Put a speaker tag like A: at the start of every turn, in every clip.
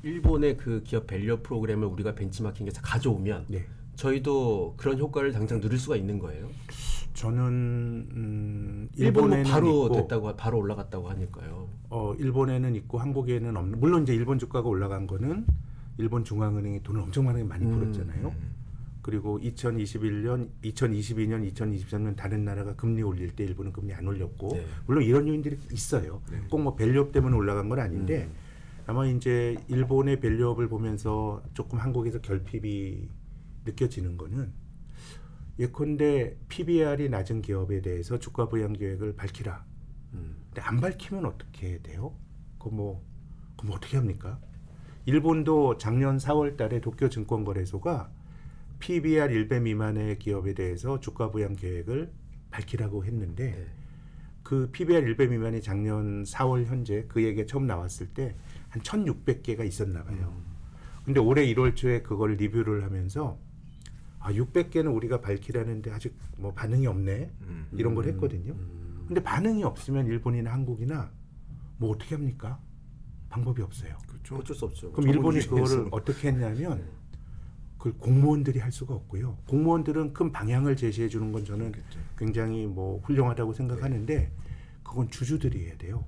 A: 일본의 그 기업 밸류 프로그램을 우리가 벤치마킹해서 가져오면
B: 네.
A: 저희도 그런 효과를 당장 누릴 수가 있는 거예요.
B: 저는
A: 일본은
B: 일본에는
A: 바로
B: 있고,
A: 됐다고 바로 올라갔다고 하니까요.
B: 일본에는 있고 한국에는 없는. 물론 이제 일본 주가가 올라간 거는 일본 중앙은행이 돈을 엄청 많이 풀었잖아요. 그리고 2021년, 2022년, 2023년 다른 나라가 금리 올릴 때 일본은 금리 안 올렸고,
A: 네.
B: 물론 이런 요인들이 있어요. 꼭 뭐 밸류업 때문에 올라간 건 아닌데 아마 이제 일본의 밸류업을 보면서 조금 한국에서 결핍이 느껴지는 거는, 예컨대 PBR이 낮은 기업에 대해서 주가 부양 계획을 밝히라. 근데 안 밝히면 어떻게 돼요? 그럼 어떻게 합니까? 일본도 작년 4월 달에 도쿄 증권거래소가 PBR 1배 미만의 기업에 대해서 주가 부양 계획을 밝히라고 했는데,
A: 네.
B: 그 PBR 1배 미만이 작년 4월 현재 그 얘기가 처음 나왔을 때 한 1,600개가 있었나 봐요. 근데 올해 1월 초에 그걸 리뷰를 하면서 600개는 우리가 밝히라는데 아직 뭐 반응이 없네. 이런 걸 했거든요. 근데 반응이 없으면 일본이나 한국이나 뭐 어떻게 합니까? 방법이 없어요.
C: 그렇죠.
A: 어쩔 수 없죠.
B: 그럼 일본이
C: 전문주의에서.
B: 그거를 어떻게 했냐면, 그걸 공무원들이 할 수가 없고요. 공무원들은 큰 방향을 제시해 주는 건 저는
C: 그렇겠죠.
B: 굉장히 뭐 훌륭하다고 생각하는데, 그건 주주들이 해야 돼요.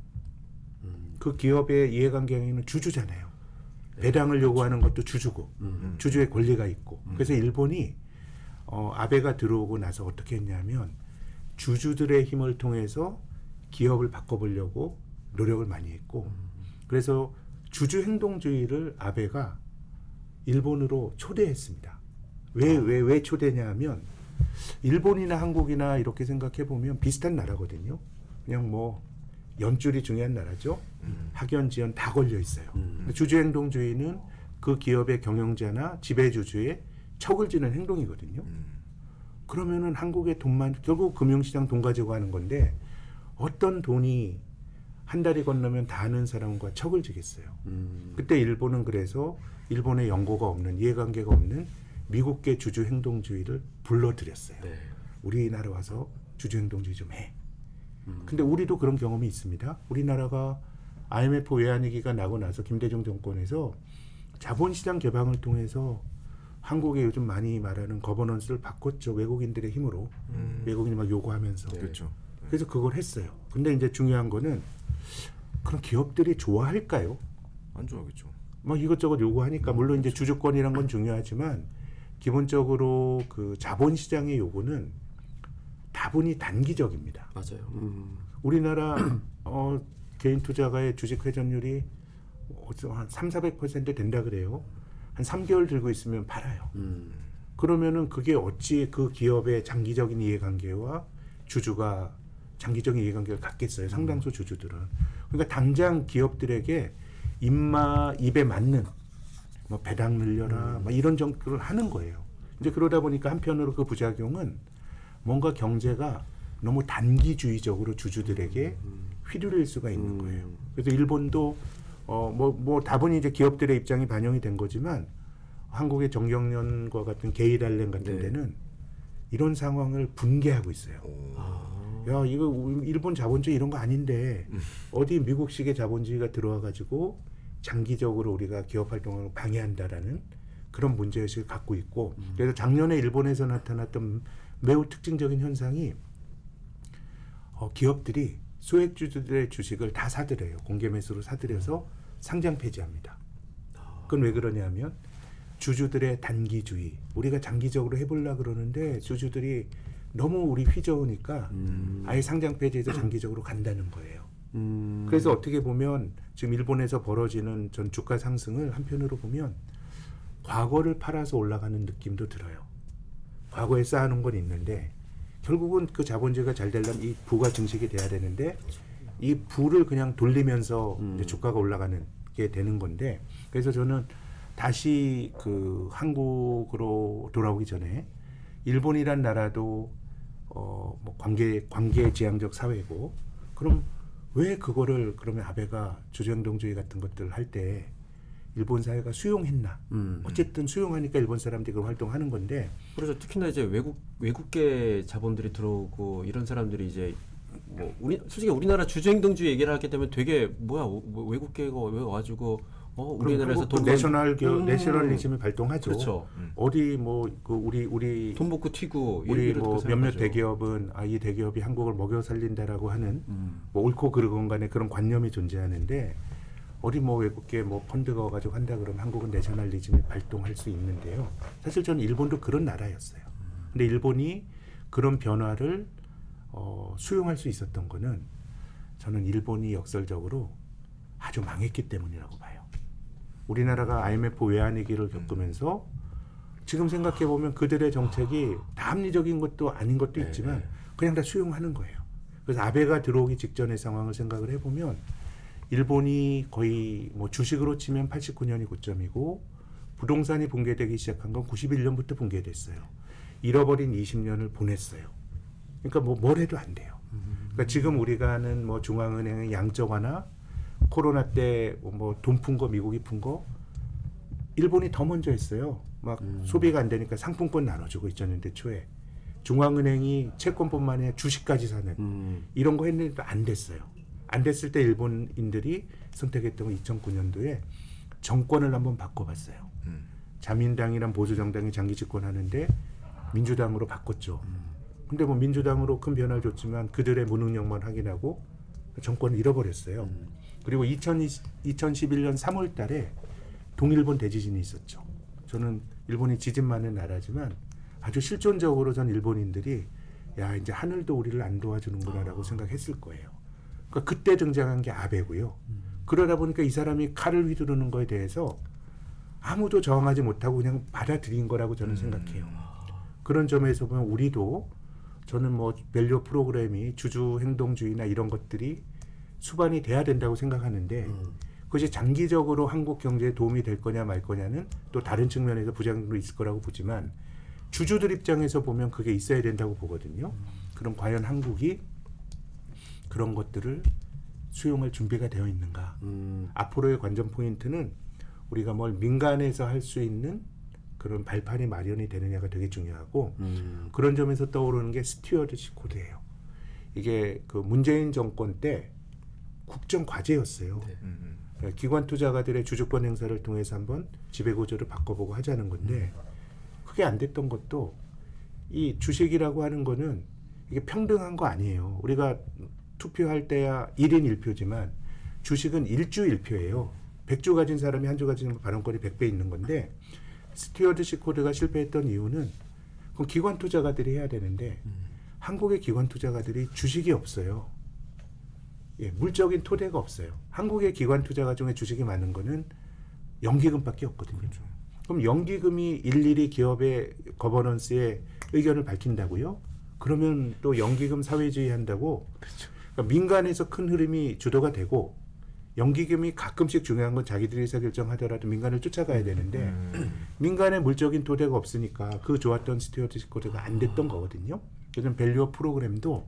B: 그 기업의 이해관계는 주주잖아요. 배당을 요구하는 것도 주주고, 주주의 권리가 있고. 그래서 일본이 아베가 들어오고 나서 어떻게 했냐면, 주주들의 힘을 통해서 기업을 바꿔보려고 노력을 많이 했고, 그래서 주주 행동주의를 아베가 일본으로 초대했습니다. 왜 초대냐 하면, 일본이나 한국이나 이렇게 생각해 보면 비슷한 나라거든요. 그냥 뭐 연줄이 중요한 나라죠. 학연, 지연 다 걸려 있어요. 주주 행동주의는 그 기업의 경영자나 지배주주의 척을 지는 행동이거든요. 그러면은 한국의 돈만, 결국 금융시장 돈 가지고 하는 건데, 어떤 돈이 한 달이 건너면 다 아는 사람과 척을 지겠어요. 그때 일본은 그래서 일본의 연고가 없는, 이해관계가 없는 미국계 주주 행동주의를 불러들였어요.
A: 네.
B: 우리나라 와서 주주 행동주의 좀 해. 근데 우리도 그런 경험이 있습니다. 우리나라가 IMF 외환위기가 나고 나서 김대중 정권에서 자본시장 개방을 통해서 한국에 요즘 많이 말하는 거버넌스를 바꿨죠. 외국인들의 힘으로. 외국인이 막 요구하면서.
C: 그렇죠.
B: 그래서 그걸 했어요. 근데 이제 중요한 거는, 그럼 기업들이 좋아할까요?
C: 안 좋아하겠죠.
B: 막 이것저것 요구하니까, 물론 이제 주주권이란 건 중요하지만 기본적으로 그 자본시장의 요구는 다분히 단기적입니다.
A: 맞아요.
B: 우리나라 개인 투자가의 주식 회전율이 한 300~400% 된다 그래요. 한 3개월 들고 있으면 팔아요. 그러면은 그게 어찌 그 기업의 장기적인 이해관계와 주주가 장기적인 이해관계를 갖겠어요. 상당수 주주들은. 그러니까 당장 기업들에게 입에 맞는 뭐 배당 늘려라 막 이런 정도를 하는 거예요. 이제 그러다 보니까 한편으로 그 부작용은 뭔가 경제가 너무 단기주의적으로 주주들에게 휘둘릴 수가 있는 거예요. 그래서 일본도 뭐 다분히 이제 기업들의 입장이 반영이 된 거지만, 한국의 정경련과 같은 게이랄렌 같은
A: 네.
B: 데는 이런 상황을 분개하고 있어요. 야, 이거 일본 자본주의 이런 거 아닌데 어디 미국식의 자본주의가 들어와가지고 장기적으로 우리가 기업 활동을 방해한다라는 그런 문제의식을 갖고 있고, 그래서 작년에 일본에서 나타났던 매우 특징적인 현상이, 기업들이 소액주주들의 주식을 다 사들여요. 공개 매수로 사들여서 상장 폐지합니다. 그건 왜 그러냐면, 주주들의 단기주의, 우리가 장기적으로 해보려고 그러는데 주주들이 너무 우리 휘저으니까 아예 상장 폐지해서 장기적으로 간다는 거예요. 그래서 어떻게 보면 지금 일본에서 벌어지는 전 주가 상승을 한편으로 보면 과거를 팔아서 올라가는 느낌도 들어요. 과거에 쌓아놓은 건 있는데, 결국은 그 자본주의가 잘 되려면 이 부가 증식이 돼야 되는데, 이 부를 그냥 돌리면서 이제 주가가 올라가는 게 되는 건데, 그래서 저는 다시 그 한국으로 돌아오기 전에, 일본이란 나라도 뭐 관계지향적 사회고, 그럼 왜 그거를 그러면 아베가 주주행동주의 같은 것들을 할 때 일본 사회가 수용했나? 어쨌든 수용하니까 일본 사람들이 그런 활동하는 건데.
A: 그래서 특히나 이제 외국계 자본들이 들어오고 이런 사람들이 이제 뭐 솔직히 우리나라 주주행동주의 얘기를 하게 되면 되게 뭐야, 외국계가 왜 와가지고 우리나라에서 돈
B: 내셔널리즘을 발동하죠.
A: 그렇죠.
B: 어디 뭐 그 우리
A: 돈 먹고 튀고
B: 우리
A: 이렇게
B: 뭐 몇몇
A: 생각하죠.
B: 대기업은 이 대기업이 한국을 먹여 살린다라고 하는 뭐 옳고 그르건 간에 그런 관념이 존재하는데 어디 뭐 외국계 뭐 펀드가 와가지고 한다 그러면 한국은 내셔널리즘이 발동할 수 있는데요. 사실 저는 일본도 그런 나라였어요. 근데 일본이 그런 변화를 수용할 수 있었던 거는 저는 일본이 역설적으로 아주 망했기 때문이라고 봐요. 우리나라가 IMF 외환위기를 겪으면서 지금 생각해 보면 그들의 정책이 다 합리적인 것도 아닌 것도 있지만 그냥 다 수용하는 거예요. 그래서 아베가 들어오기 직전의 상황을 생각을 해보면 일본이 거의 뭐 주식으로 치면 89년이 고점이고 부동산이 붕괴되기 시작한 건 91년부터 붕괴됐어요. 잃어버린 20년을 보냈어요. 그러니까 뭐 뭘 해도 안 돼요. 그러니까 지금 우리가 하는 뭐 중앙은행의 양적 완화, 코로나 때 뭐 돈 푼 거 미국이 푼 거 일본이 더 먼저 했어요. 막 소비가 안 되니까 상품권 나눠주고 2000년대 초에 중앙은행이 채권뿐만 아니라 주식까지 사는 이런 거 했는데도 안 됐어요. 안 됐을 때 일본인들이 선택했던 건 2009년도에 정권을 한번 바꿔봤어요. 자민당이란 보수정당이 장기 집권하는데 민주당으로 바꿨죠. 근데 뭐 민주당으로 큰 변화를 줬지만 그들의 무능력만 확인하고 정권을 잃어버렸어요. 그리고 2011년 3월 달에 동일본 대지진이 있었죠. 저는 일본이 지진 많은 나라지만 아주 실존적으로 전 일본인들이 야 이제 하늘도 우리를 안 도와주는구나라고 생각했을 거예요. 그러니까 그때 등장한 게 아베고요. 그러다 보니까 이 사람이 칼을 휘두르는 거에 대해서 아무도 저항하지 못하고 그냥 받아들인 거라고 저는 생각해요. 그런 점에서 보면 우리도 저는 뭐 밸류 프로그램이 주주 행동주의나 이런 것들이 수반이 돼야 된다고 생각하는데 그것이 장기적으로 한국 경제에 도움이 될 거냐 말 거냐는 또 다른 측면에서 부작용도 있을 거라고 보지만 주주들 입장에서 보면 그게 있어야 된다고 보거든요. 그럼 과연 한국이 그런 것들을 수용할 준비가 되어 있는가. 앞으로의 관전 포인트는 우리가 뭘 민간에서 할 수 있는 그런 발판이 마련이 되느냐가 되게 중요하고 그런 점에서 떠오르는 게 스튜어드십 코드예요. 이게 그 문재인 정권 때 국정 과제였어요. 기관 투자가들의 주주권 행사를 통해서 한번 지배구조를 바꿔보고 하자는 건데 그게 안 됐던 것도 이 주식이라고 하는 거는 이게 평등한 거 아니에요. 우리가 투표할 때야 1인 1표지만 주식은 1주 1표예요. 100주 가진 사람이 한 주 가지는 발언권이 100배 있는 건데 스튜어드십 코드가 실패했던 이유는 그럼 기관 투자가들이 해야 되는데 한국의 기관 투자가들이 주식이 없어요. 예, 물적인 토대가 없어요. 한국의 기관 투자가 중에 주식이 많은 거는 연기금밖에 없거든요. 그렇죠. 그럼 연기금이 일일이 기업의 거버넌스에 의견을 밝힌다고요? 그러면 또 연기금 사회주의 한다고? 그렇죠. 그러니까 민간에서 큰 흐름이 주도가 되고 연기금이 가끔씩 중요한 건 자기들이 의사결정하더라도 민간을 쫓아가야 되는데 민간의 물적인 토대가 없으니까 그 좋았던 스튜어드십 코드가 안 됐던 거거든요. 그래서 밸류업 프로그램도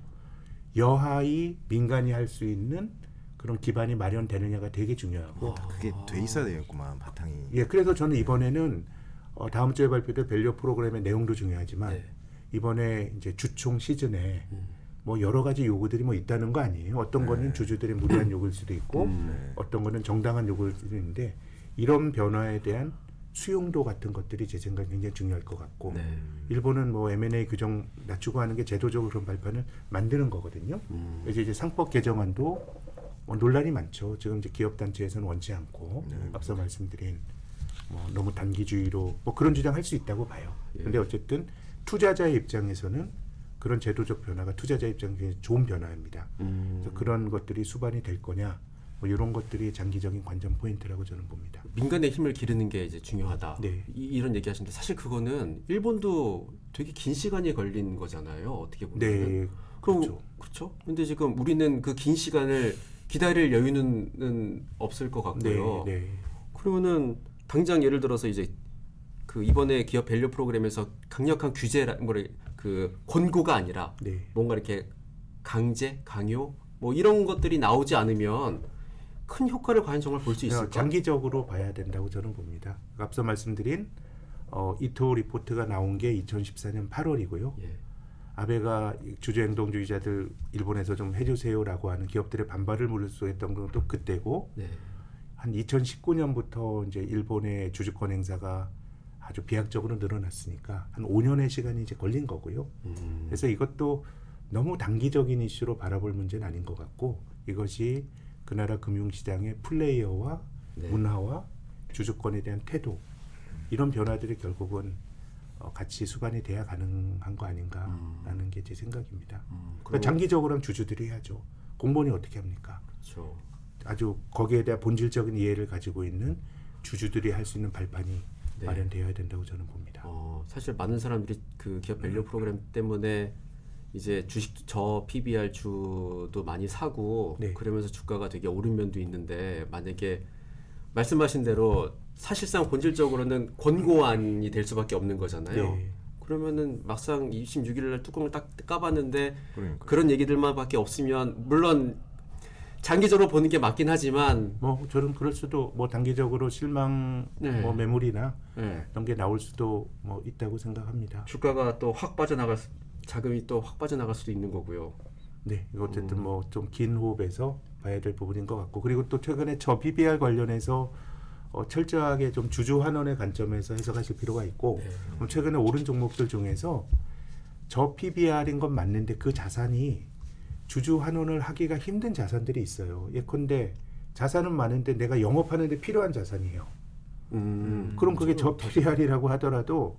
B: 여하이 민간이 할 수 있는 그런 기반이 마련되느냐가 되게 중요하고
C: 그게 돼 있어야 되겠구만 바탕이.
B: 예, 그래서 저는 이번에는 다음 주에 발표될 밸류 프로그램의 내용도 중요하지만 이번에 이제 주총 시즌에 뭐 여러 가지 요구들이 뭐 있다는 거 아니에요. 어떤 거는 주주들의 무리한 요구일 수도 있고 어떤 거는 정당한 요구일 수도 있는데 이런 변화에 대한 수용도 같은 것들이 제 생각에 굉장히 중요할 것 같고 일본은 뭐 M&A 규정 낮추고 하는 게 제도적으로 그런 발판을 만드는 거거든요. 그래서 이제 상법 개정안도 논란이 많죠. 지금 이제 기업단체에서는 원치 않고 앞서 말씀드린 뭐 너무 단기주의로 뭐 그런 주장할 수 있다고 봐요. 그런데 어쨌든 투자자의 입장에서는 그런 제도적 변화가 투자자 입장에서 좋은 변화입니다. 그래서 그런 것들이 수반이 될 거냐 뭐 이런 것들이 장기적인 관전 포인트라고 저는 봅니다.
A: 민간의 힘을 기르는 게 이제 중요하다.
B: 네.
A: 이런 얘기하시는데 사실 그거는 일본도 되게 긴 시간이 걸린 거잖아요. 어떻게 보면.
B: 네,
A: 그렇죠. 그렇죠. 근데 지금 우리는 그 긴 시간을 기다릴 여유는 없을 것 같고요.
B: 네, 네.
A: 그러면은 당장 예를 들어서 이제 그 이번에 기업 밸류 프로그램에서 강력한 규제라 그 권고가 아니라
B: 네.
A: 뭔가 이렇게 강제, 강요 뭐 이런 것들이 나오지 않으면 큰 효과를 과연 정말 볼 수 있을까?
B: 장기적으로 봐야 된다고 저는 봅니다. 앞서 말씀드린 이토 리포트가 나온 게 2014년 8월이고요.
A: 예.
B: 아베가 주주행동주의자들 일본에서 좀 해주세요라고 하는 기업들의 반발을 무릅쓰했던 것도 그때고
A: 네.
B: 한 2019년부터 이제 일본의 주주권 행사가 아주 비약적으로 늘어났으니까 한 5년의 시간이 이제 걸린 거고요. 그래서 이것도 너무 단기적인 이슈로 바라볼 문제는 아닌 것 같고 이것이 그 나라 금융시장의 플레이어와
A: 네.
B: 문화와 주주권에 대한 태도 이런 변화들이 결국은 같이 수반이 돼야 가능한 거 아닌가라는 게 제 생각입니다. 그러니까 장기적으로는 주주들이 해야죠. 공무원이 어떻게 합니까?
A: 그렇죠.
B: 아주 거기에 대한 본질적인 이해를 가지고 있는 주주들이 할 수 있는 발판이
A: 네.
B: 마련되어야 된다고 저는 봅니다.
A: 사실 많은 사람들이 그 기업 밸류 프로그램 때문에 이제 주식 저 PBR 주도 많이 사고
B: 네.
A: 그러면서 주가가 되게 오른 면도 있는데 만약에 말씀하신 대로 사실상 본질적으로는 권고안이 될 수밖에 없는 거잖아요.
B: 네.
A: 그러면은 막상 26일 날 뚜껑을 딱 까봤는데
C: 그러니까.
A: 그런 얘기들만밖에 없으면 물론 장기적으로 보는 게 맞긴 하지만
B: 뭐 저는 그럴 수도 뭐 단기적으로 실망
A: 네.
B: 뭐 매물이나
A: 네.
B: 이런 게 나올 수도 뭐 있다고 생각합니다.
A: 주가가 또 확 빠져나갈 자금이 또 확 빠져나갈 수도 있는 거고요.
B: 네, 이거 어쨌든 뭐 좀 긴 호흡에서 봐야 될 부분인 것 같고 그리고 또 최근에 저 PBR 관련해서 철저하게 좀 주주 환원의 관점에서 해석하실 필요가 있고
A: 네.
B: 그럼 최근에 오른 종목들 중에서 저 PBR인 건 맞는데 그 자산이 주주 환원을 하기가 힘든 자산들이 있어요. 예컨대 자산은 많은데 내가 영업하는데 필요한 자산이에요. 그럼 그게 저 PBR이라고 하더라도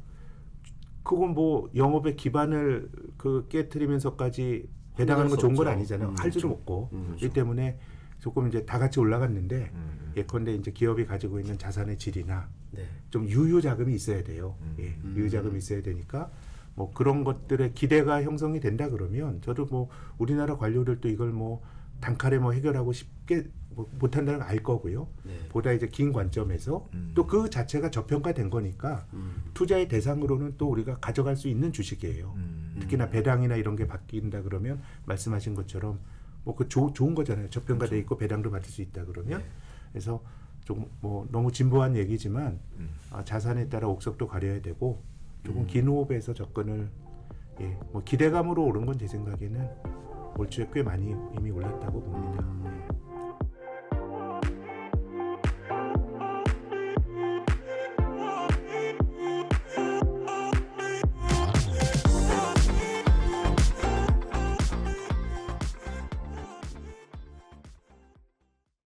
B: 그건 뭐 영업의 기반을 그 깨트리면서까지 배당하는 건 좋은 건 아니잖아요. 할 줄도 없고 그렇기 때문에 조금 이제 다 같이 올라갔는데 예컨대 이제 기업이 가지고 있는 자산의 질이나
A: 네.
B: 좀 유효 자금이 있어야 돼요. 예, 유효 자금이 있어야 되니까 뭐 그런 것들의 기대가 형성이 된다 그러면 저도 뭐 우리나라 관료들도 이걸 뭐 단칼에 뭐 해결하고 쉽게 뭐 못한다는 걸 알 거고요.
A: 네.
B: 보다 이제 긴 관점에서 또 그 자체가 저평가된 거니까 투자의 대상으로는 또 우리가 가져갈 수 있는 주식이에요. 특히나 배당이나 이런 게 바뀐다 그러면 말씀하신 것처럼 뭐 그 좋은 거잖아요. 저평가돼 있고 배당도 받을 수 있다 그러면
A: 네.
B: 그래서 좀 뭐 너무 진보한 얘기지만 자산에 따라 옥석도 가려야 되고 조금 긴 호흡에서 접근을 뭐 기대감으로 오른 건 제 생각에는 올 초에 꽤 많이 이미 올랐다고 봅니다.